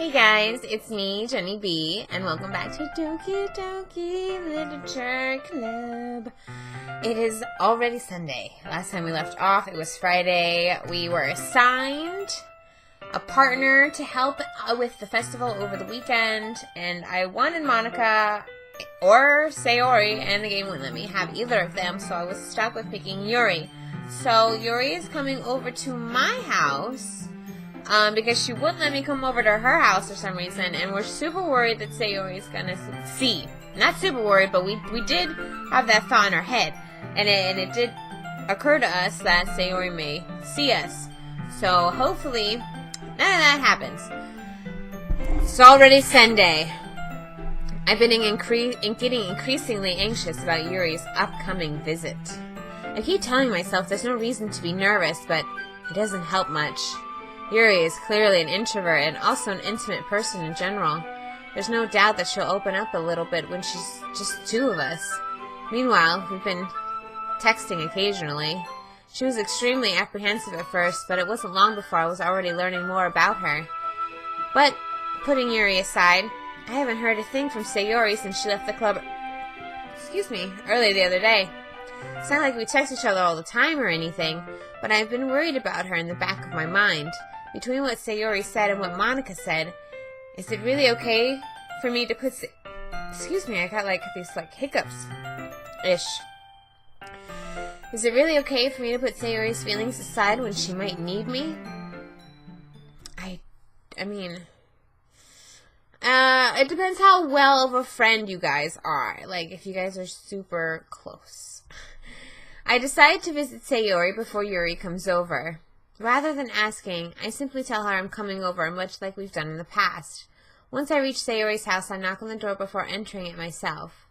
Hey guys, it's me, Jennie Bee, and welcome back to Doki Literature Club. It is already Sunday. Last time we left off, it was Friday. We were assigned a partner to help with the festival over the weekend, and I wanted Monica or Sayori, and the game wouldn't let me have either of them, so I was stuck with picking Yuri. So Yuri is coming over to my house because she wouldn't let me come over to her house for some reason, and we're super worried that Sayori is gonna see. Not super worried, but we did have that thought in our head, and it did occur to us that Sayori may see us. So hopefully none of that happens. It's already Sunday. I've been getting increasingly anxious about Yuri's upcoming visit. I keep telling myself there's no reason to be nervous, but it doesn't help much. Yuri is clearly an introvert and also an intimate person in general. There's no doubt that she'll open up a little bit when she's just two of us. Meanwhile, we've been texting occasionally. She was extremely apprehensive at first, but it wasn't long before I was already learning more about her. But, putting Yuri aside, I haven't heard a thing from Sayori since she left the club early the other day. It's not like we text each other all the time or anything, but I've been worried about her in the back of my mind. Between what Sayori said and what Monica said, is it really okay for me to put I got these hiccups-ish. Is it really okay for me to put Sayori's feelings aside when she might need me? It depends how well of a friend you guys are. Like, if you guys are super close. I decide to visit Sayori before Yuri comes over. Rather than asking, I simply tell her I'm coming over, much like we've done in the past. Once I reach Sayori's house, I knock on the door before entering it myself.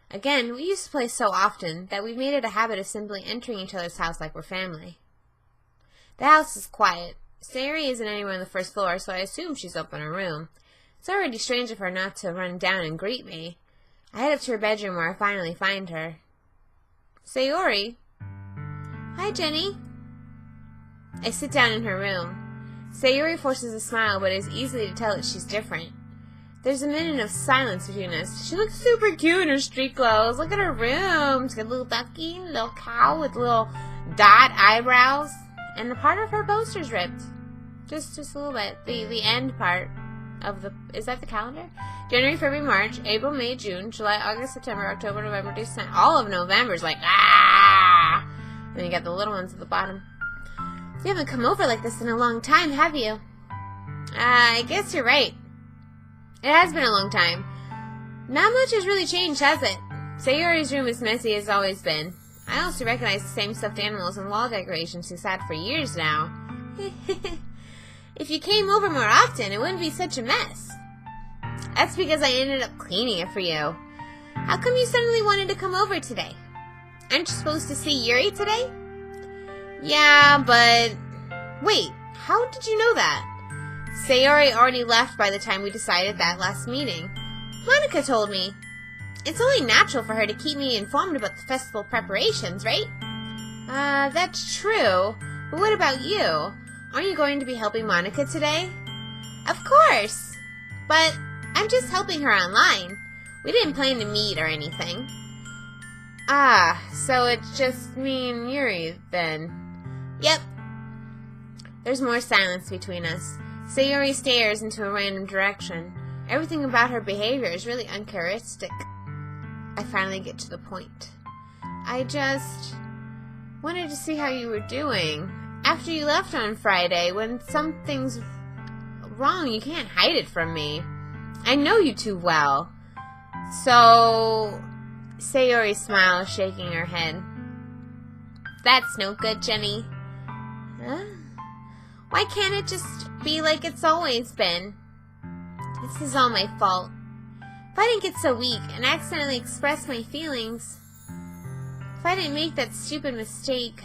Again, we used to play so often that we've made it a habit of simply entering each other's house like we're family. The house is quiet. Sayori isn't anywhere on the first floor, so I assume she's up in her room. It's already strange of her not to run down and greet me. I head up to her bedroom where I finally find her. Sayori? Hi, Jennie. I sit down in her room. Sayori forces a smile, but it's easy to tell that she's different. There's a minute of silence between us. She looks super cute in her street clothes. Look at her room. She's got a little ducky, a little cow with little dot eyebrows. And the part of her poster's ripped. Just a little bit. The end part of the... Is that the calendar? January, February, March, April, May, June, July, August, September, October, November, December. All of November's like, ah! And you got the little ones at the bottom. You haven't come over like this in a long time, have you? I guess you're right. It has been a long time. Not much has really changed, has it? Sayori's room is messy as always been. I also recognize the same stuffed animals and wall decorations she's had for years now. If you came over more often, it wouldn't be such a mess. That's because I ended up cleaning it for you. How come you suddenly wanted to come over today? Aren't you supposed to see Yuri today? Yeah, but... Wait, how did you know that? Sayori already left by the time we decided that last meeting. Monica told me. It's only natural for her to keep me informed about the festival preparations, right? That's true. But what about you? Aren't you going to be helping Monica today? Of course. But I'm just helping her online. We didn't plan to meet or anything. So it's just me and Yuri, then. Yep. There's more silence between us. Sayori stares into a random direction. Everything about her behavior is really uncharacteristic. I finally get to the point. I just wanted to see how you were doing. After you left on Friday, when something's wrong, you can't hide it from me. I know you too well. So... Sayori smiles, shaking her head. That's no good, Jennie. Huh? Why can't it just be like it's always been? This is all my fault. If I didn't get so weak and accidentally express my feelings, if I didn't make that stupid mistake,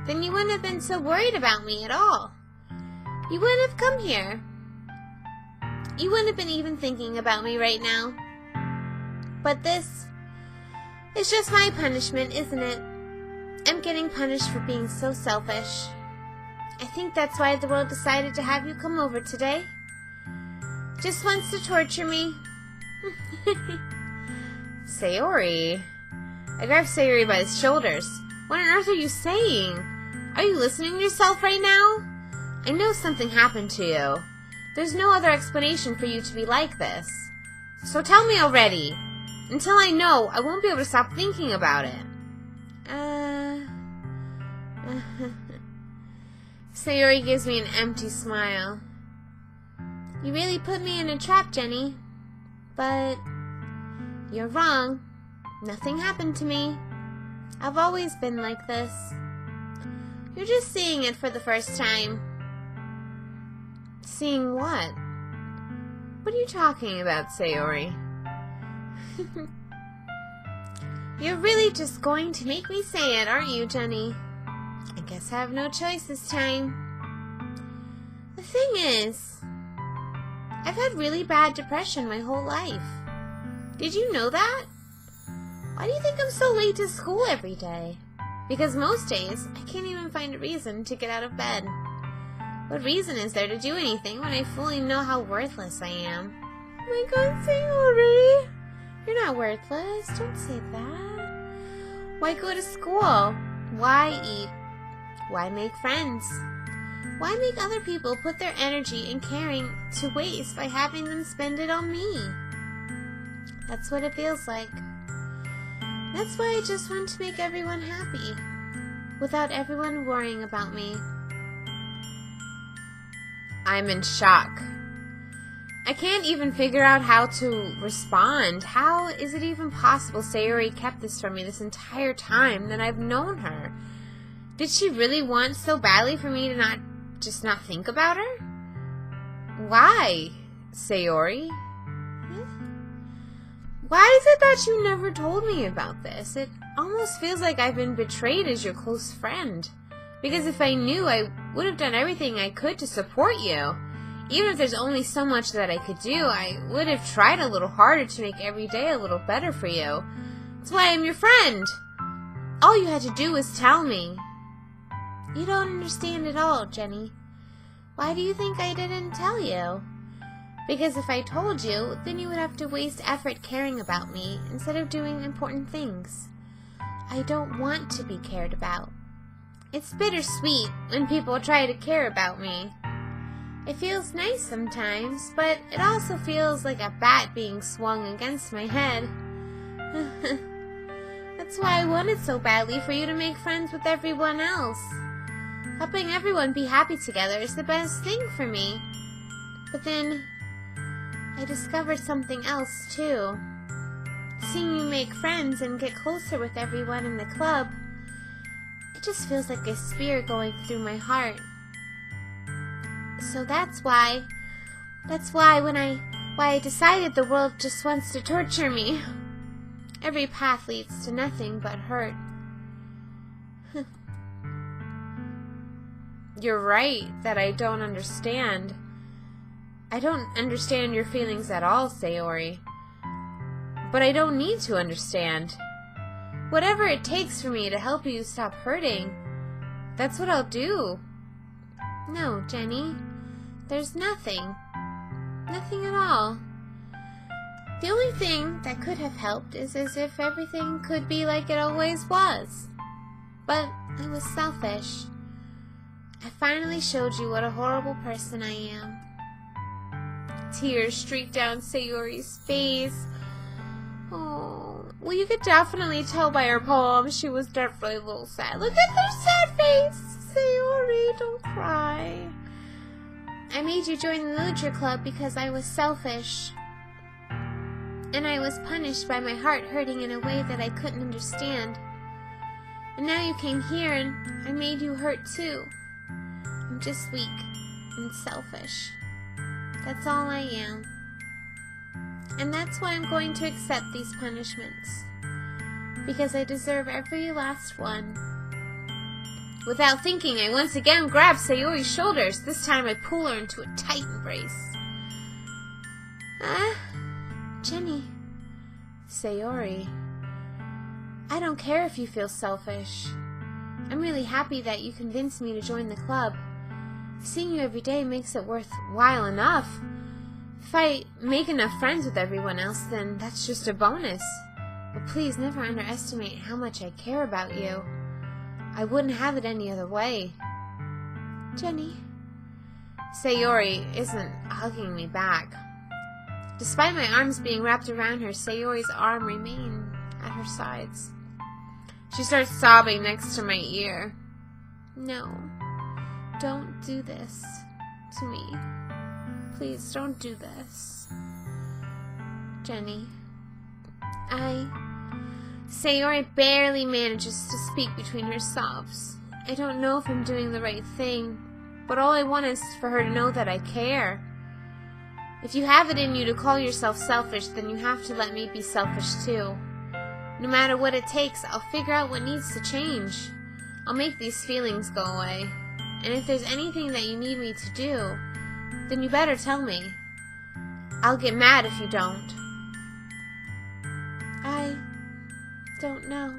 then you wouldn't have been so worried about me at all. You wouldn't have come here. You wouldn't have been even thinking about me right now. But this is just my punishment, isn't it? I'm getting punished for being so selfish. I think that's why the world decided to have you come over today. Just wants to torture me. Sayori. I grabbed Sayori by his shoulders. What on earth are you saying? Are you listening to yourself right now? I know something happened to you. There's no other explanation for you to be like this. So tell me already. Until I know, I won't be able to stop thinking about it. Sayori gives me an empty smile. You really put me in a trap, Jennie. But you're wrong. Nothing happened to me. I've always been like this. You're just seeing it for the first time. Seeing what? What are you talking about, Sayori? You're really just going to make me say it, aren't you, Jennie? I guess I have no choice this time. The thing is, I've had really bad depression my whole life. Did you know that? Why do you think I'm so late to school every day? Because most days, I can't even find a reason to get out of bed. What reason is there to do anything when I fully know how worthless I am? Oh my God, Sayori! You're not worthless. Don't say that. Why go to school? Why eat? Why make friends? Why make other people put their energy and caring to waste by having them spend it on me? That's what it feels like. That's why I just want to make everyone happy, without everyone worrying about me. I'm in shock. I can't even figure out how to respond. How is it even possible Sayori kept this from me this entire time that I've known her? Did she really want so badly for me to not think about her? Why, Sayori? Why is it that you never told me about this? It almost feels like I've been betrayed as your close friend. Because if I knew, I would have done everything I could to support you. Even if there's only so much that I could do, I would have tried a little harder to make every day a little better for you. That's why I'm your friend. All you had to do was tell me. You don't understand at all, Jennie. Why do you think I didn't tell you? Because if I told you, then you would have to waste effort caring about me instead of doing important things. I don't want to be cared about. It's bittersweet when people try to care about me. It feels nice sometimes, but it also feels like a bat being swung against my head. That's why I wanted so badly for you to make friends with everyone else. Helping everyone be happy together is the best thing for me. But then I discovered something else too. Seeing you make friends and get closer with everyone in the club, it just feels like a spear going through my heart. So that's why I decided the world just wants to torture me. Every path leads to nothing but hurt. You're right that I don't understand. I don't understand your feelings at all, Sayori. But I don't need to understand. Whatever it takes for me to help you stop hurting, that's what I'll do. No, Jennie, there's nothing. Nothing at all. The only thing that could have helped is as if everything could be like it always was. But I was selfish. I finally showed you what a horrible person I am. Tears streaked down Sayori's face. Oh, well, you could definitely tell by her poem she was definitely a little sad. Look at her sad face! Sayori, don't cry. I made you join the literature club because I was selfish. And I was punished by my heart hurting in a way that I couldn't understand. And now you came here and I made you hurt too. I'm just weak and selfish. That's all I am. And that's why I'm going to accept these punishments. Because I deserve every last one. Without thinking, I once again grab Sayori's shoulders. This time I pull her into a tight embrace. Jennie. Sayori. I don't care if you feel selfish. I'm really happy that you convinced me to join the club. Seeing you every day makes it worthwhile enough. If I make enough friends with everyone else, then that's just a bonus. But please never underestimate how much I care about you. I wouldn't have it any other way. Jennie. Sayori isn't hugging me back. Despite my arms being wrapped around her, Sayori's arm remained at her sides. She starts sobbing next to my ear. No, don't do this to me. Please don't do this. Jennie. Sayori barely manages to speak between her sobs. I don't know if I'm doing the right thing, but all I want is for her to know that I care. If you have it in you to call yourself selfish, then you have to let me be selfish too. No matter what it takes, I'll figure out what needs to change. I'll make these feelings go away. And if there's anything that you need me to do, then you better tell me. I'll get mad if you don't. I don't know.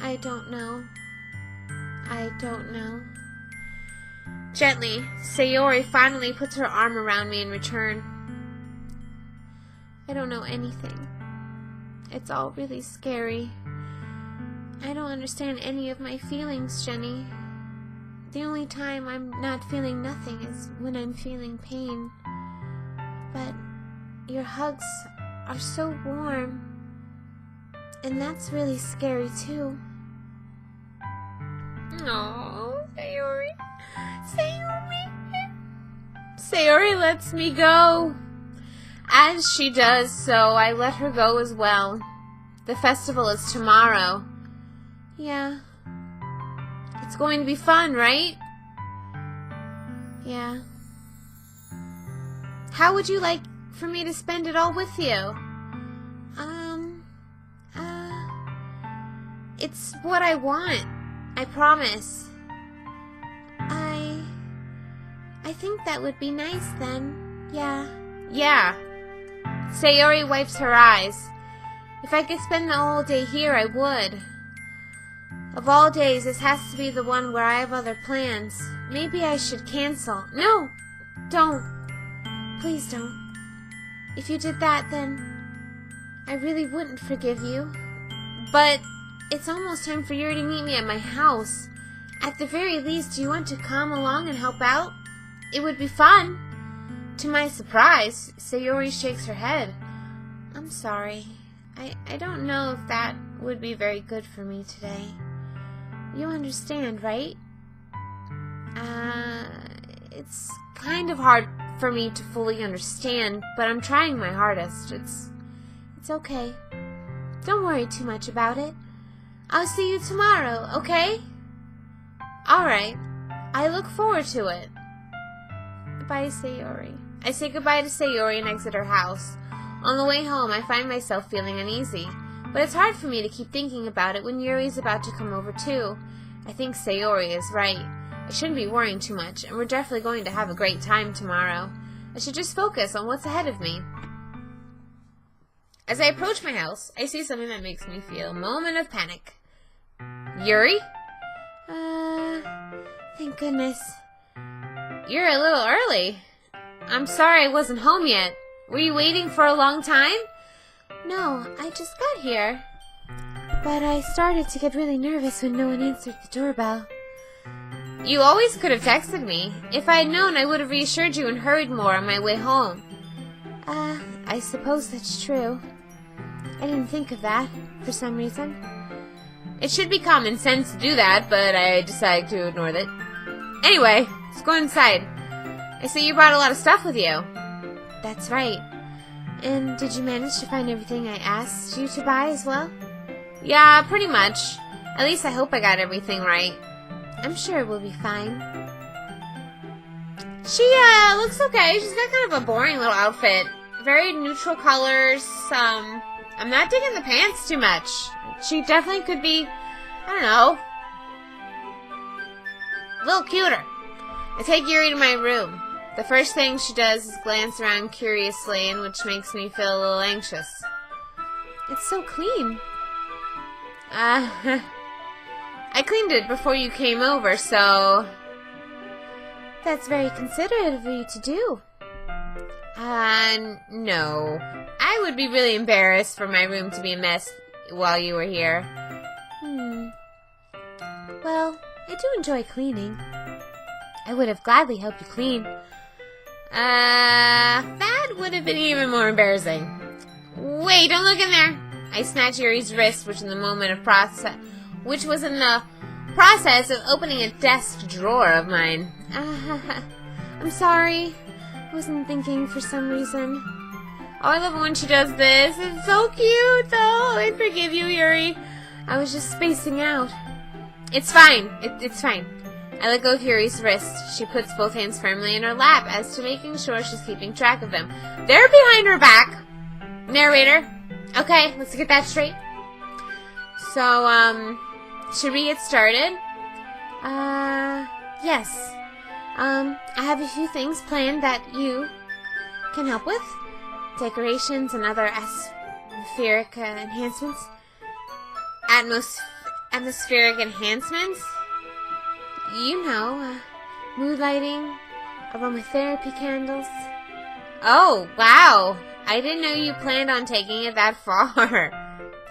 I don't know. I don't know. Gently, Sayori finally puts her arm around me in return. I don't know anything. It's all really scary. I don't understand any of my feelings, Jennie. The only time I'm not feeling nothing is when I'm feeling pain. But your hugs are so warm. And that's really scary, too. Oh, Sayori. Sayori. Sayori lets me go. As she does so, I let her go as well. The festival is tomorrow. Yeah. It's going to be fun, right? Yeah. How would you like for me to spend it all with you? It's what I want. I promise. I think that would be nice then. Yeah. Yeah. Sayori wipes her eyes. If I could spend the whole day here, I would. Of all days, this has to be the one where I have other plans. Maybe I should cancel. No! Don't. Please don't. If you did that, then I really wouldn't forgive you. But it's almost time for Yuri to meet me at my house. At the very least, do you want to come along and help out? It would be fun. To my surprise, Sayori shakes her head. I'm sorry. I don't know if that would be very good for me today. You understand, right? It's kind of hard for me to fully understand, but I'm trying my hardest. It's okay. Don't worry too much about it. I'll see you tomorrow, okay? Alright. I look forward to it. Bye, Sayori. I say goodbye to Sayori and exit her house. On the way home, I find myself feeling uneasy. But it's hard for me to keep thinking about it when Yuri's about to come over too. I think Sayori is right. I shouldn't be worrying too much, and we're definitely going to have a great time tomorrow. I should just focus on what's ahead of me. As I approach my house, I see something that makes me feel a moment of panic. Yuri? Thank goodness. You're a little early. I'm sorry I wasn't home yet. Were you waiting for a long time? No, I just got here. But I started to get really nervous when no one answered the doorbell. You always could have texted me. If I had known, I would have reassured you and hurried more on my way home. I suppose that's true. I didn't think of that, for some reason. It should be common sense to do that, but I decided to ignore that. Anyway, let's go inside. I see you brought a lot of stuff with you. That's right. And did you manage to find everything I asked you to buy as well? Yeah, pretty much. At least I hope I got everything right. I'm sure we'll be fine. She, looks okay. She's got kind of a boring little outfit. Very neutral colors. I'm not digging the pants too much. She definitely could be, I don't know, a little cuter. I take Yuri to my room. The first thing she does is glance around curiously, and which makes me feel a little anxious. It's so clean. I cleaned it before you came over, so... That's very considerate of you to do. No. I would be really embarrassed for my room to be a mess while you were here. Well, I do enjoy cleaning. I would have gladly helped you clean. That would have been even more embarrassing. Wait, don't look in there. I snatched Yuri's wrist, which was in the process of opening a desk drawer of mine. I'm sorry. I wasn't thinking for some reason. Oh, I love it when she does this. It's so cute, though. I forgive you, Yuri. I was just spacing out. It's fine. It's fine. I let go of Yuri's wrist. She puts both hands firmly in her lap as to making sure she's keeping track of them. They're behind her back. Narrator. Okay, let's get that straight. So, should we get started? Yes. I have a few things planned that you can help with. Decorations and other atmospheric enhancements. Atmospheric enhancements? You know, mood lighting, aromatherapy candles. Oh, wow. I didn't know you planned on taking it that far.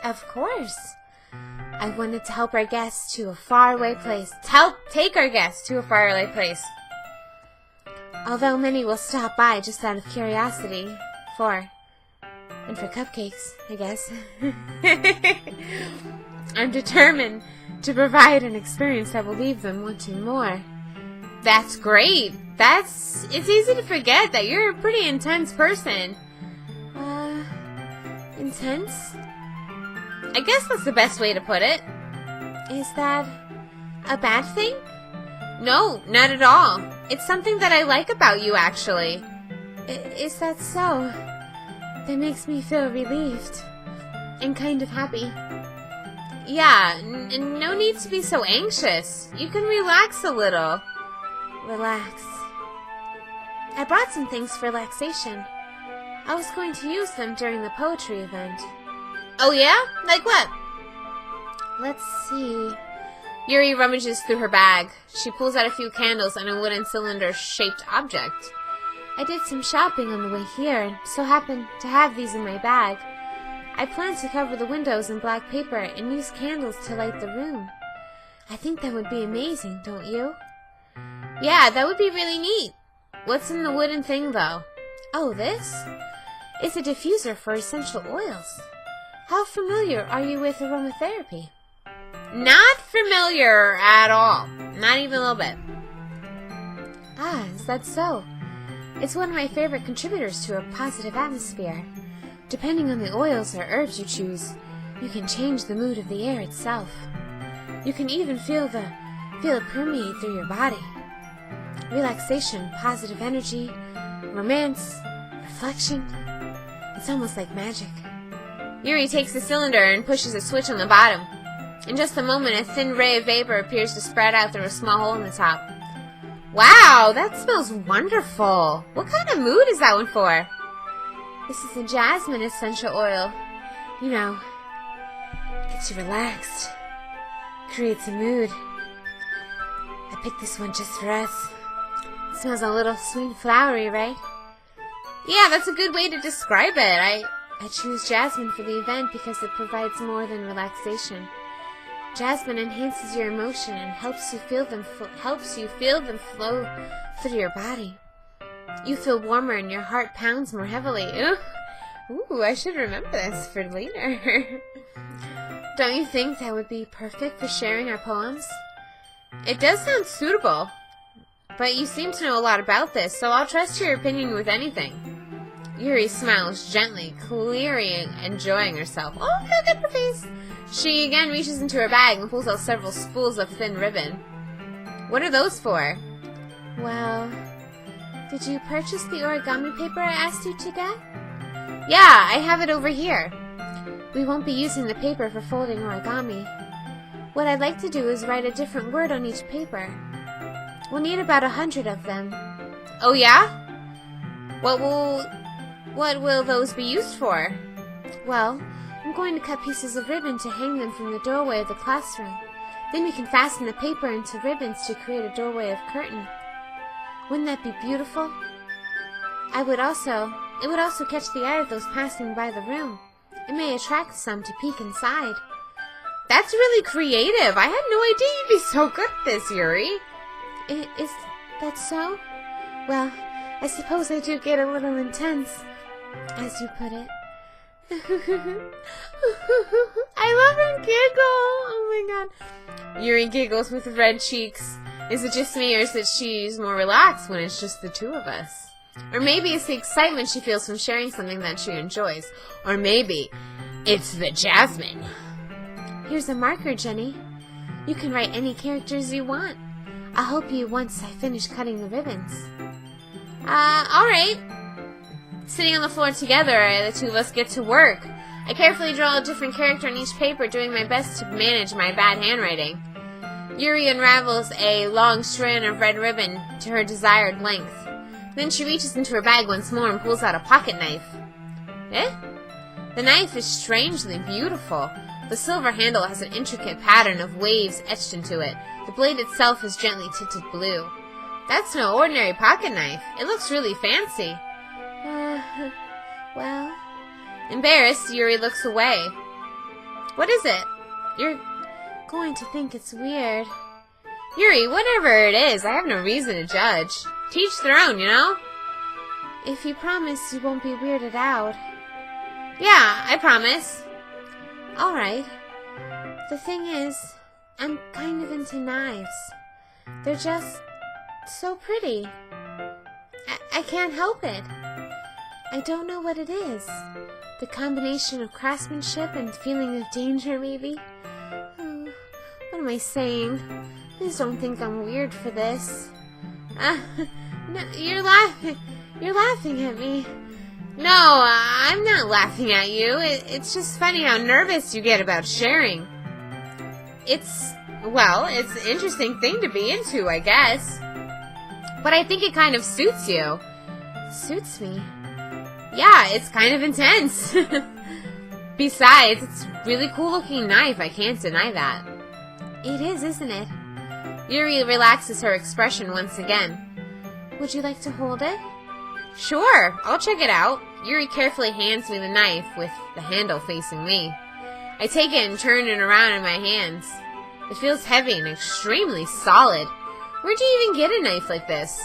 Of course. I wanted to help our guests to a faraway place. Take our guests to a faraway place. Although many will stop by just out of curiosity. For cupcakes, I guess. I'm determined to provide an experience that will leave them wanting more. That's great. It's easy to forget that you're a pretty intense person. Intense? I guess that's the best way to put it. Is that a bad thing? No, not at all. It's something that I like about you, actually. Is that so? That makes me feel relieved. And kind of happy. Yeah, no need to be so anxious. You can relax a little. Relax. I brought some things for relaxation. I was going to use them during the poetry event. Oh yeah? Like what? Let's see. Yuri rummages through her bag. She pulls out a few candles and a wooden cylinder-shaped object. I did some shopping on the way here and so happened to have these in my bag. I plan to cover the windows in black paper and use candles to light the room. I think that would be amazing, don't you? Yeah, that would be really neat. What's in the wooden thing, though? Oh, this? It's a diffuser for essential oils. How familiar are you with aromatherapy? Not familiar at all. Not even a little bit. Ah, is that so? It's one of my favorite contributors to a positive atmosphere. Depending on the oils or herbs you choose, you can change the mood of the air itself. You can even feel it permeate through your body. Relaxation, positive energy, romance, reflection. It's almost like magic. Yuri takes the cylinder and pushes a switch on the bottom. In just a moment, a thin ray of vapor appears to spread out through a small hole in the top. Wow, that smells wonderful. What kind of mood is that one for? This is a jasmine essential oil. You know, gets you relaxed. Creates a mood. I picked this one just for us. It smells a little sweet and flowery, right? Yeah, that's a good way to describe it. I choose jasmine for the event because it provides more than relaxation. Jasmine enhances your emotion and helps you feel them flow through your body. You feel warmer and your heart pounds more heavily. Ooh, I should remember this for later. Don't you think that would be perfect for sharing our poems? It does sound suitable, but you seem to know a lot about this, so I'll trust your opinion with anything. Yuri smiles gently, clearly enjoying herself. Oh, look at her face! She again reaches into her bag and pulls out several spools of thin ribbon. What are those for? Well, did you purchase the origami paper I asked you to get? Yeah, I have it over here. We won't be using the paper for folding origami. What I'd like to do is write a different word on each paper. We'll need about 100 of them. Oh yeah? What will those be used for? Well, I'm going to cut pieces of ribbon to hang them from the doorway of the classroom. Then we can fasten the paper into ribbons to create a doorway of curtain. Wouldn't that be beautiful? It would also catch the eye of those passing by the room. It may attract some to peek inside. That's really creative. I had no idea you'd be so good at this, Yuri. Is that so? Well, I suppose I do get a little intense, as you put it. I love her giggle. Oh my god. Yuri giggles with red cheeks. Is it just me, or is it she's more relaxed when it's just the two of us? Or maybe it's the excitement she feels from sharing something that she enjoys. Or maybe it's the jasmine. Here's a marker, Jenny. You can write any characters you want. I'll help you once I finish cutting the ribbons. Alright. Sitting on the floor together, the two of us get to work. I carefully draw a different character on each paper, doing my best to manage my bad handwriting. Yuri unravels a long strand of red ribbon to her desired length. Then she reaches into her bag once more and pulls out a pocket knife. Eh? The knife is strangely beautiful. The silver handle has an intricate pattern of waves etched into it. The blade itself is gently tinted blue. That's no ordinary pocket knife. It looks really fancy. Well... Embarrassed, Yuri looks away. What is it? You're going to think it's weird. Yuri, whatever it is, I have no reason to judge. To each their own, you know? If you promise you won't be weirded out. Yeah, I promise. Alright. The thing is, I'm kind of into knives. They're just so pretty. I can't help it. I don't know what it is. The combination of craftsmanship and feeling of danger, maybe? What am I saying? Please don't think I'm weird for this. No, you're laughing. You're laughing at me. No, I'm not laughing at you. It's just funny how nervous you get about sharing. It's an interesting thing to be into, I guess. But I think it kind of suits you. Suits me? Yeah, it's kind of intense. Besides, it's a really cool looking knife. I can't deny that. It is, isn't it? Yuri relaxes her expression once again. Would you like to hold it? Sure, I'll check it out. Yuri carefully hands me the knife with the handle facing me. I take it and turn it around in my hands. It feels heavy and extremely solid. Where'd you even get a knife like this?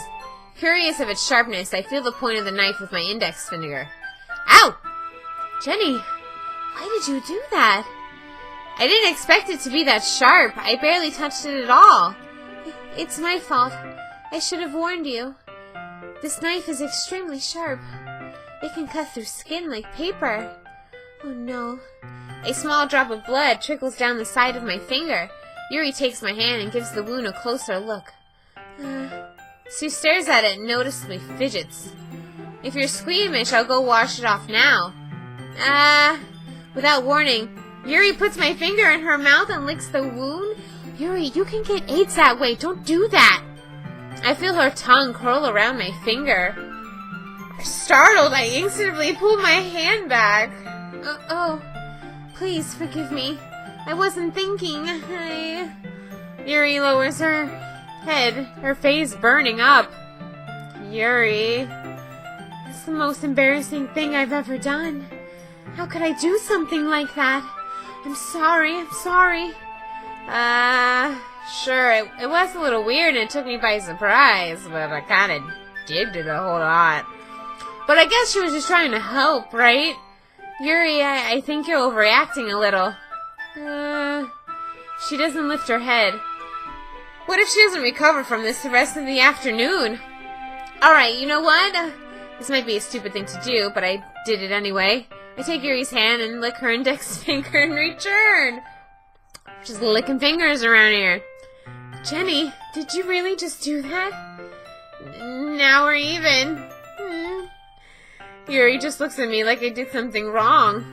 Curious of its sharpness, I feel the point of the knife with my index finger. Ow! Jenny, why did you do that? I didn't expect it to be that sharp. I barely touched it at all. It's my fault. I should have warned you. This knife is extremely sharp. It can cut through skin like paper. Oh no. A small drop of blood trickles down the side of my finger. Yuri takes my hand and gives the wound a closer look. She stares at it and noticeably fidgets. If you're squeamish, I'll go wash it off now. Without warning, Yuri puts my finger in her mouth and licks the wound. Yuri, you can get AIDS that way. Don't do that. I feel her tongue curl around my finger. Startled, I instinctively pull my hand back. Oh, please forgive me. I wasn't thinking. Yuri lowers her head, her face burning up. Yuri, it's the most embarrassing thing I've ever done. How could I do something like that? I'm sorry. Sure, it was a little weird and it took me by surprise, but I kind of digged it a whole lot. But I guess she was just trying to help, right? Yuri, I think you're overreacting a little. She doesn't lift her head. What if she doesn't recover from this the rest of the afternoon? Alright, you know what? This might be a stupid thing to do, but I did it anyway. I take Yuri's hand and lick her index finger in return. Just licking fingers around here. Jenny, did you really just do that? Now we're even. Yuri just looks at me like I did something wrong.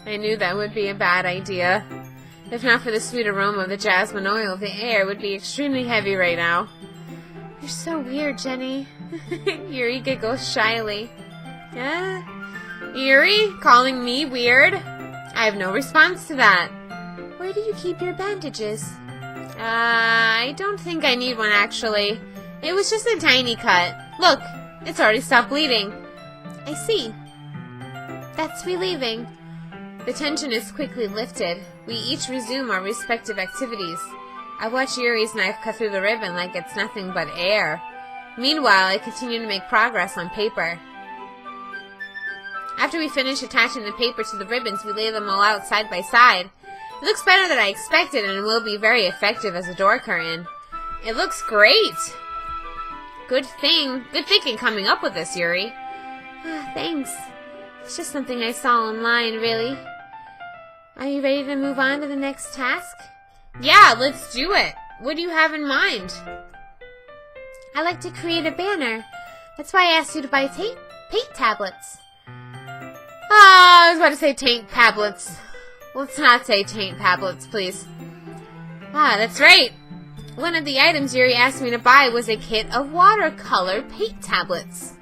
I knew that would be a bad idea. If not for the sweet aroma of the jasmine oil, the air would be extremely heavy right now. You're so weird, Jenny. Yuri giggles shyly. Yuri? Calling me weird? I have no response to that. Where do you keep your bandages? I don't think I need one, actually. It was just a tiny cut. Look, it's already stopped bleeding. I see. That's relieving. The tension is quickly lifted. We each resume our respective activities. I watch Yuri's knife cut through the ribbon like it's nothing but air. Meanwhile, I continue to make progress on paper. After we finish attaching the paper to the ribbons, we lay them all out side by side. It looks better than I expected and will be very effective as a door curtain. It looks great! Good thinking coming up with this, Yuri. Thanks. It's just something I saw online, really. Are you ready to move on to the next task? Yeah, let's do it. What do you have in mind? I like to create a banner. That's why I asked you to buy paint tablets. I was about to say taint tablets. Let's not say taint tablets, please. That's right. One of the items Yuri asked me to buy was a kit of watercolor paint tablets.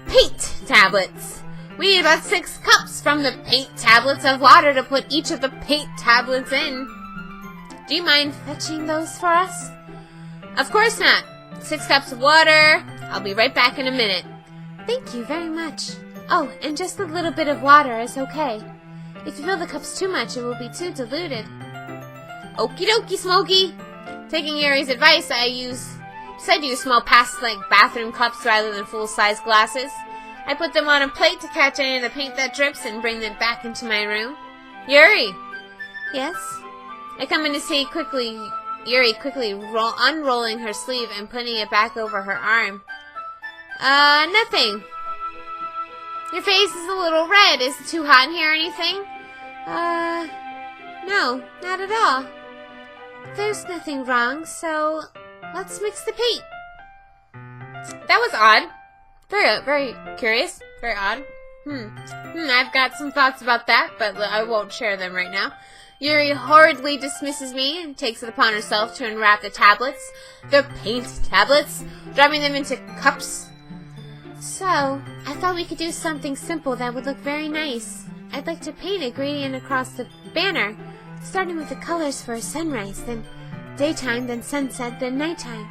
Paint tablets! We need about 6 cups from the paint tablets of water to put each of the paint tablets in. Do you mind fetching those for us? Of course not. 6 cups of water. I'll be right back in a minute. Thank you very much. Oh, and just a little bit of water is okay. If you fill the cups too much, it will be too diluted. Okie dokie, Smokey. Taking Yuri's advice, I decided to use small plastic bathroom cups rather than full-size glasses. I put them on a plate to catch any of the paint that drips and bring them back into my room. Yuri! Yes? I come in to see Yuri quickly unrolling her sleeve and putting it back over her arm. Nothing. Your face is a little red. Is it too hot in here or anything? No, not at all. There's nothing wrong, so let's mix the paint. That was odd. Very curious. Very odd. I've got some thoughts about that, but I won't share them right now. Yuri horridly dismisses me and takes it upon herself to unwrap the tablets. The paint tablets, dropping them into cups. So, I thought we could do something simple that would look very nice. I'd like to paint a gradient across the banner, starting with the colors for a sunrise, then daytime, then sunset, then nighttime.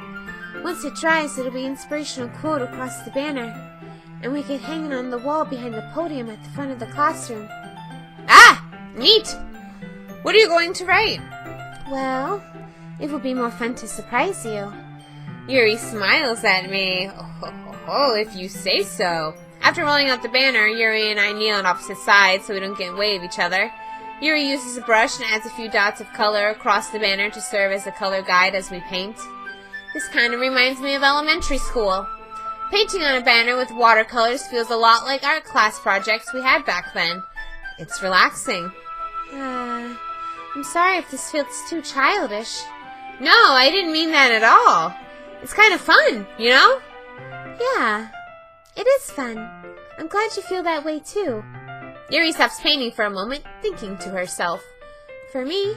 Once it dries, it'll be an inspirational quote across the banner, and we could hang it on the wall behind the podium at the front of the classroom. Ah! Neat! What are you going to write? Well, it will be more fun to surprise you. Yuri smiles at me. Oh, if you say so. After rolling out the banner, Yuri and I kneel on opposite sides so we don't get in the way of each other. Yuri uses a brush and adds a few dots of color across the banner to serve as a color guide as we paint. This kind of reminds me of elementary school. Painting on a banner with watercolors feels a lot like art class projects we had back then. It's relaxing. I'm sorry if this feels too childish. No, I didn't mean that at all. It's kind of fun, you know? Yeah, it is fun. I'm glad you feel that way too. Yuri stops painting for a moment, thinking to herself. For me,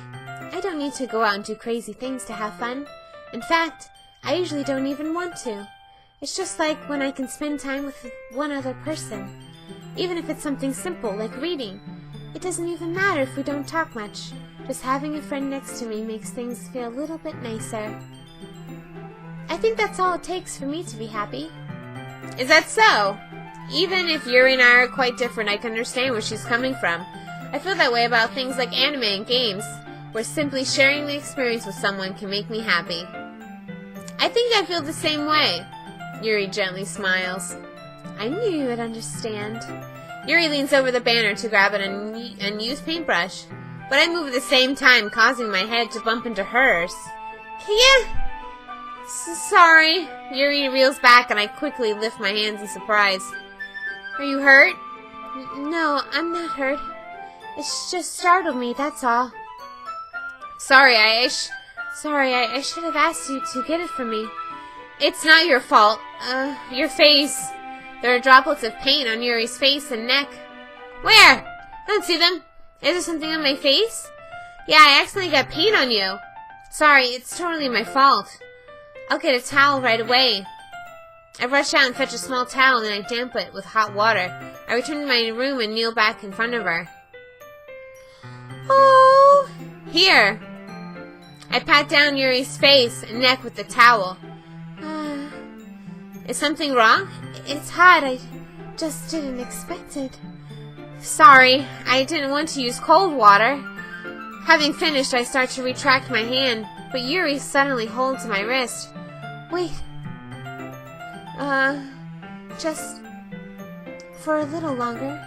I don't need to go out and do crazy things to have fun. In fact, I usually don't even want to. It's just like when I can spend time with one other person. Even if it's something simple like reading. It doesn't even matter if we don't talk much. Just having a friend next to me makes things feel a little bit nicer. I think that's all it takes for me to be happy. Is that so? Even if Yuri and I are quite different, I can understand where she's coming from. I feel that way about things like anime and games, where simply sharing the experience with someone can make me happy. I think I feel the same way. Yuri gently smiles. I knew you would understand. Yuri leans over the banner to grab an unused paintbrush, but I move at the same time, causing my head to bump into hers. Can you... Sorry. Yuri reels back and I quickly lift my hands in surprise. Are you hurt? No, I'm not hurt. It just startled me, that's all. Sorry, I should have asked you to get it for me. It's not your fault. Your face. There are droplets of paint on Yuri's face and neck. Where? I don't see them. Is there something on my face? Yeah, I accidentally got paint on you. Sorry, it's totally my fault. I'll get a towel right away. I rush out and fetch a small towel and I damp it with hot water. I return to my room and kneel back in front of her. Oh! Here! I pat down Yuri's face and neck with the towel. Is something wrong? It's hot. I just didn't expect it. Sorry, I didn't want to use cold water. Having finished, I start to retract my hand, but Yuri suddenly holds my wrist. Wait. Just for a little longer.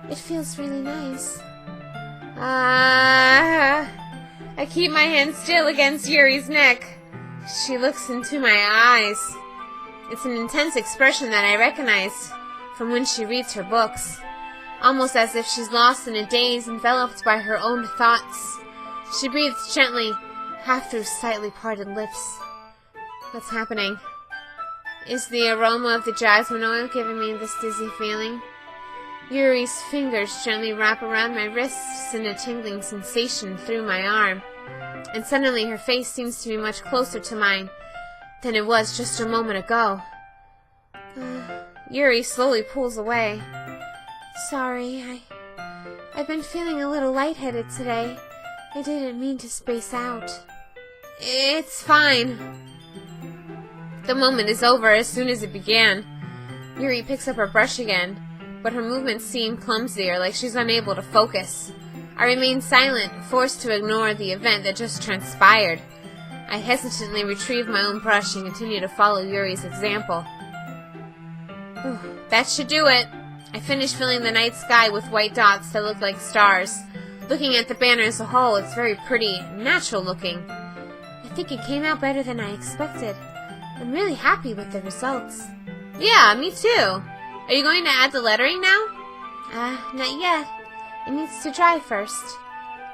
It feels really nice. I keep my hand still against Yuri's neck. She looks into my eyes. It's an intense expression that I recognize from when she reads her books. Almost as if she's lost in a daze, enveloped by her own thoughts. She breathes gently, half through slightly parted lips. What's happening? Is the aroma of the jasmine oil giving me this dizzy feeling? Yuri's fingers gently wrap around my wrists, send a tingling sensation through my arm. And suddenly her face seems to be much closer to mine than it was just a moment ago. Yuri slowly pulls away. Sorry, I've been feeling a little lightheaded today. I didn't mean to space out. It's fine. The moment is over as soon as it began. Yuri picks up her brush again, but her movements seem clumsier, like she's unable to focus. I remain silent, forced to ignore the event that just transpired. I hesitantly retrieve my own brush and continue to follow Yuri's example. That should do it. I finish filling the night sky with white dots that look like stars. Looking at the banner as a whole, it's very pretty, natural looking. I think it came out better than I expected. I'm really happy with the results. Yeah, me too. Are you going to add the lettering now? Not yet. It needs to dry first.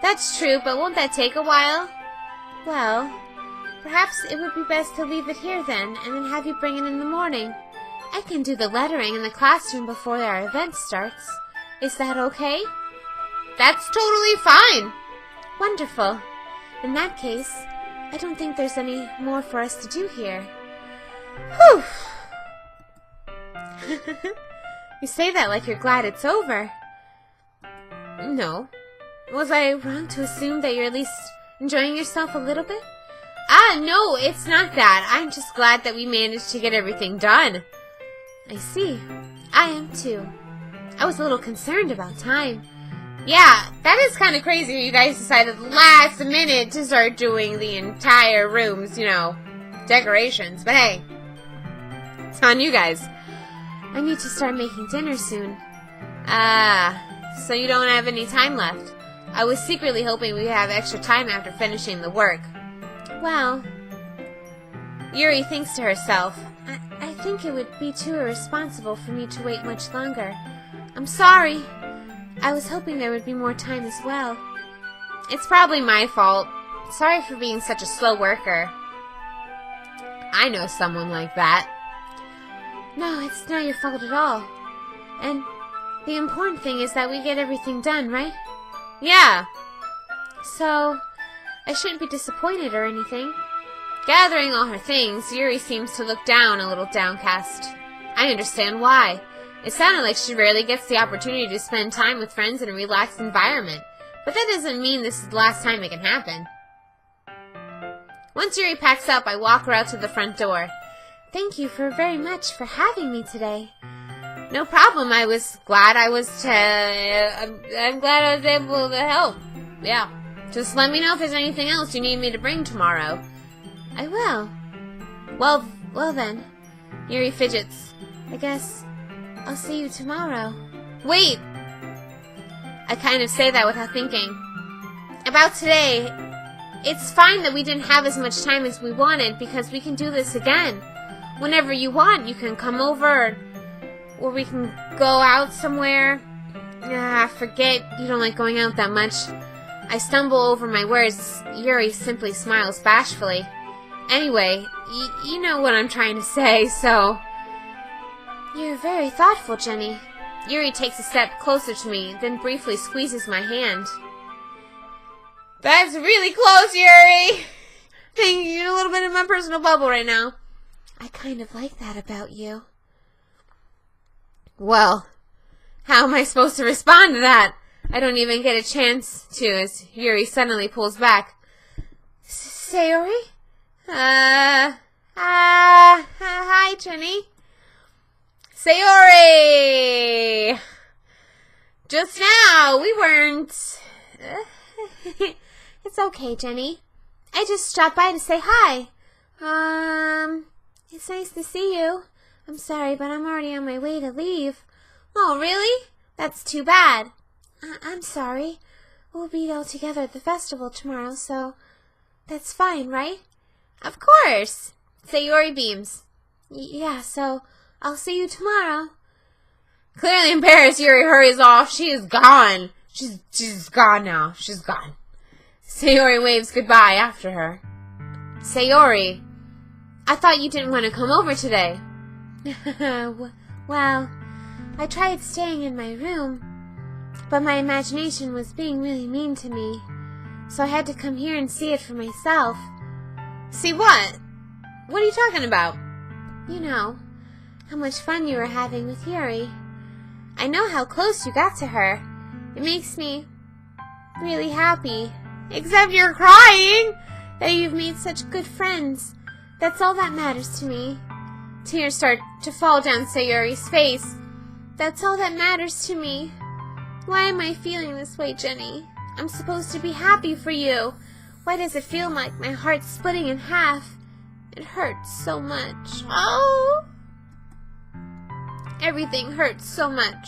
That's true, but won't that take a while? Well, perhaps it would be best to leave it here then, and then have you bring it in the morning. I can do the lettering in the classroom before our event starts. Is that okay? That's totally fine. Wonderful. In that case, I don't think there's any more for us to do here. Whew. You say that like you're glad it's over. No. Was I wrong to assume that you're at least enjoying yourself a little bit? No, it's not that. I'm just glad that we managed to get everything done. I see. I am too. I was a little concerned about time. Yeah, that is kind of crazy. You guys decided last minute to start doing the entire room's, decorations. But hey, it's on you guys. I need to start making dinner soon. So you don't have any time left. I was secretly hoping we'd have extra time after finishing the work. Well, Yuri thinks to herself, I think it would be too irresponsible for me to wait much longer. I'm sorry. I was hoping there would be more time as well. It's probably my fault. Sorry for being such a slow worker. I know someone like that. No, it's not your fault at all. And the important thing is that we get everything done, right? Yeah. So, I shouldn't be disappointed or anything. Gathering all her things, Yuri seems to look down, a little downcast. I understand why. It sounded like she rarely gets the opportunity to spend time with friends in a relaxed environment. But that doesn't mean this is the last time it can happen. Once Yuri packs up, I walk her out to the front door. Thank you very much for having me today. No problem. I'm glad I was able to help. Yeah. Just let me know if there's anything else you need me to bring tomorrow. I will. Well then. Yuri fidgets. I guess I'll see you tomorrow. Wait! I kind of say that without thinking. About today, it's fine that we didn't have as much time as we wanted because we can do this again. Whenever you want, you can come over or we can go out somewhere. Forget you don't like going out that much. I stumble over my words. Yuri simply smiles bashfully. Anyway, you know what I'm trying to say, so... You're very thoughtful, Jenny. Yuri takes a step closer to me, then briefly squeezes my hand. That's really close, Yuri! You're a little bit in my personal bubble right now. I kind of like that about you. Well, how am I supposed to respond to that? I don't even get a chance to as Yuri suddenly pulls back. Sayori? I Hi, Jennie. Sayori! Just now, we weren't... It's okay, Jennie. I just stopped by to say hi. It's nice to see you. I'm sorry, but I'm already on my way to leave. Oh, really? That's too bad. I'm sorry. We'll be all together at the festival tomorrow, so that's fine, right? Of course. Sayori beams. Yeah, so I'll see you tomorrow. Clearly embarrassed, Yuri hurries off. She is gone. She's gone now. She's gone. Sayori waves goodbye after her. Sayori, I thought you didn't want to come over today. Well, I tried staying in my room, but my imagination was being really mean to me, so I had to come here and see it for myself. See what? What are you talking about? You know, how much fun you were having with Yuri. I know how close you got to her. It makes me really happy. Except you're crying! That you've made such good friends. That's all that matters to me. Tears start to fall down Sayori's face. That's all that matters to me. Why am I feeling this way, Jennie? I'm supposed to be happy for you. Why does it feel like my heart's splitting in half? It hurts so much. Oh! Everything hurts so much.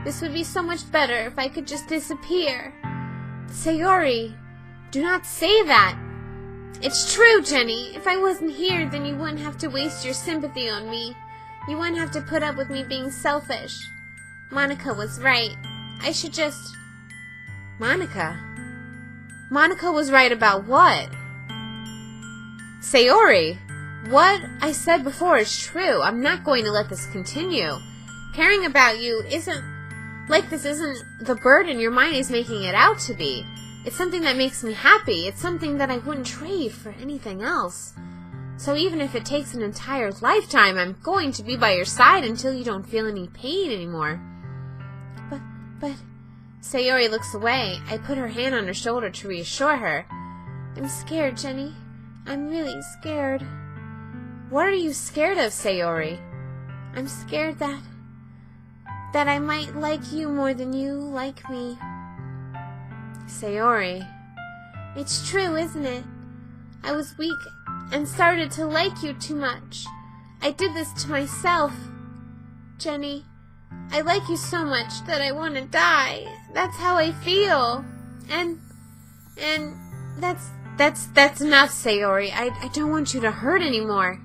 This would be so much better if I could just disappear. Sayori, do not say that. It's true, Jennie. If I wasn't here, then you wouldn't have to waste your sympathy on me. You wouldn't have to put up with me being selfish. Monica was right. I should just... Monica? Monica was right about what? Sayori, what I said before is true. I'm not going to let this continue. Caring about you isn't the burden your mind is making it out to be. It's something that makes me happy. It's something that I wouldn't trade for anything else. So even if it takes an entire lifetime, I'm going to be by your side until you don't feel any pain anymore. But... Sayori looks away. I put her hand on her shoulder to reassure her. I'm scared, Jennie. I'm really scared. What are you scared of, Sayori? I'm scared that I might like you more than you like me. Sayori, it's true, isn't it? I was weak and started to like you too much. I did this to myself. Jennie, I like you so much that I want to die. That's how I feel. And that's enough, Sayori. I don't want you to hurt anymore.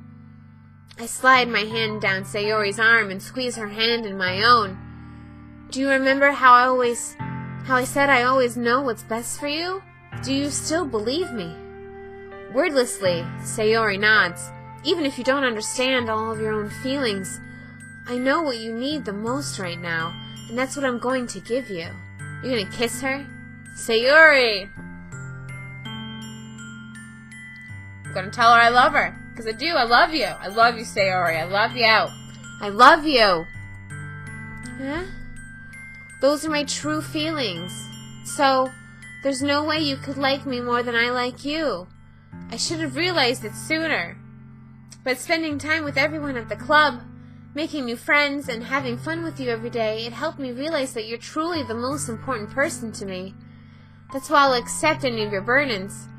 I slide my hand down Sayori's arm and squeeze her hand in my own. Do you remember how I said I always know what's best for you? Do you still believe me? Wordlessly, Sayori nods. Even if you don't understand all of your own feelings, I know what you need the most right now, and that's what I'm going to give you. You're gonna kiss her? Sayori! I'm gonna tell her I love her. Because I do. I love you. I love you, Sayori. I love you. I love you. Huh? Those are my true feelings. So, there's no way you could like me more than I like you. I should have realized it sooner. But spending time with everyone at the club, making new friends, and having fun with you every day, it helped me realize that you're truly the most important person to me. That's why I'll accept any of your burdens.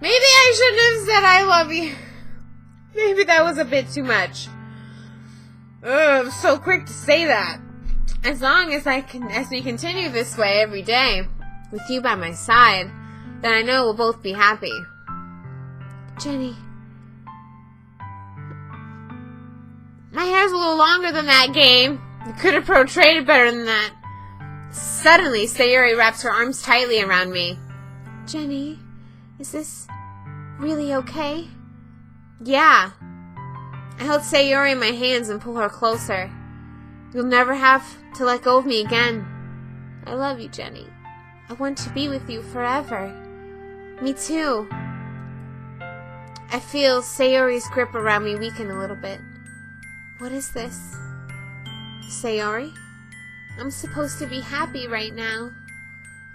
Maybe I shouldn't have said I love you. Maybe that was a bit too much. I'm so quick to say that. As long as we continue this way every day, with you by my side, then I know we'll both be happy. Jennie. My hair's a little longer than that, game. You could have portrayed it better than that. Suddenly, Sayori wraps her arms tightly around me. Jennie, is this really okay? Yeah. I hold Sayori in my hands and pull her closer. You'll never have to let go of me again. I love you, Jennie. I want to be with you forever. Me too. I feel Sayori's grip around me weaken a little bit. What is this? Sayori? I'm supposed to be happy right now.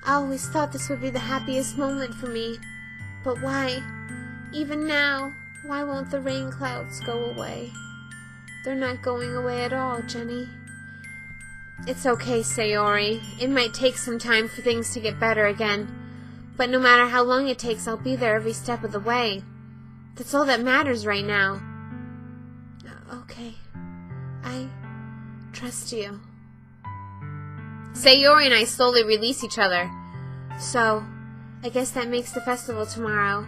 I always thought this would be the happiest moment for me. But why? Even now, Why won't the rain clouds go away? They're not going away at all, Jennie. It's okay, Sayori. It might take some time for things to get better again. But no matter how long it takes, I'll be there every step of the way. That's all that matters right now. Okay. I trust you. Sayori and I slowly release each other. So, I guess that makes the festival tomorrow.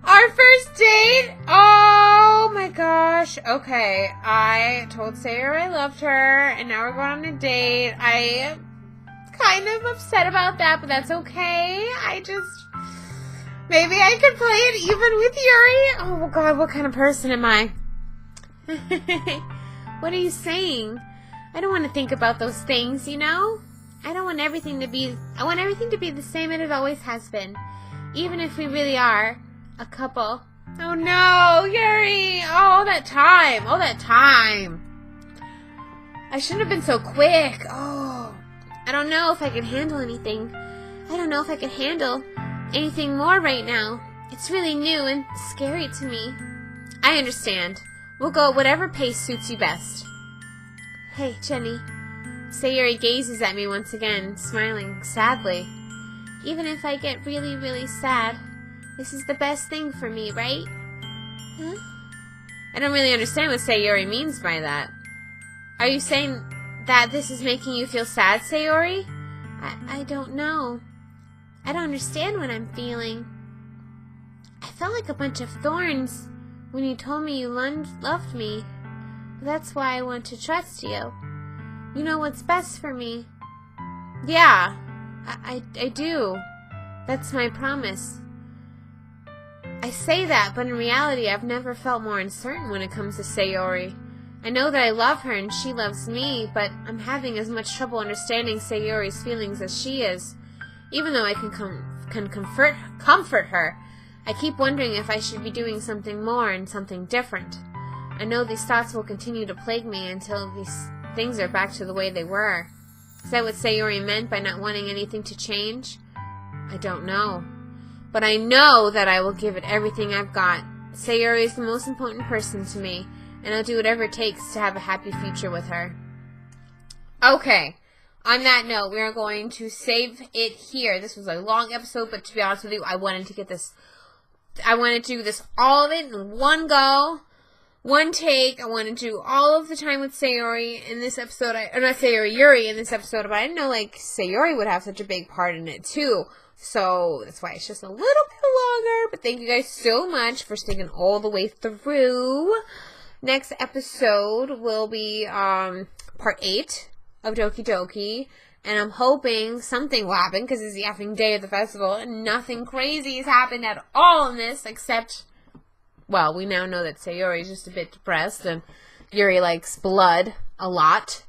Our first date? Oh my gosh. Okay, I told Sayori I loved her, and now we're going on a date. I am kind of upset about that, but that's okay. Maybe I could play it even with Yuri. Oh god, what kind of person am I? What are you saying? I don't want to think about those things, you know? I want everything to be the same as it always has been. Even if we really are a couple. Oh no, Yuri! Oh, that time! I shouldn't have been so quick. Oh, I don't know if I can handle anything. I don't know if I can handle anything more right now. It's really new and scary to me. I understand. We'll go at whatever pace suits you best. Hey, Jennie. Sayori gazes at me once again, smiling sadly. Even if I get really, really sad, this is the best thing for me, right? Huh? I don't really understand what Sayori means by that. Are you saying that this is making you feel sad, Sayori? I don't know. I don't understand what I'm feeling. I felt like a bunch of thorns when you told me you loved me. That's why I want to trust you. You know what's best for me. Yeah, I do. That's my promise. I say that, but in reality, I've never felt more uncertain when it comes to Sayori. I know that I love her and she loves me, but I'm having as much trouble understanding Sayori's feelings as she is. Even though I can comfort her, I keep wondering if I should be doing something more and something different. I know these thoughts will continue to plague me until these things are back to the way they were. Is that what Sayori meant by not wanting anything to change? I don't know. But I know that I will give it everything I've got. Sayori is the most important person to me, and I'll do whatever it takes to have a happy future with her. Okay. On that note, we are going to save it here. This was a long episode, but to be honest with you, I wanted to do this all of it in one go. One take. I want to do all of the time with Sayori in this episode. Yuri in this episode, but I didn't know Sayori would have such a big part in it too. So that's why it's just a little bit longer. But thank you guys so much for sticking all the way through. Next episode will be part 8 of Doki Doki. And I'm hoping something will happen because it's the effing day of the festival and nothing crazy has happened at all in this except, well, we now know that Sayori is just a bit depressed and Yuri likes blood a lot.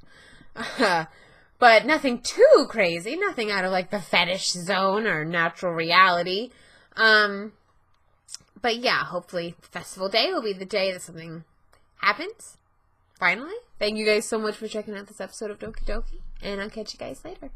But nothing too crazy. Nothing out of the fetish zone or natural reality. But yeah, hopefully the festival day will be the day that something happens. Finally. Thank you guys so much for checking out this episode of Doki Doki. And I'll catch you guys later.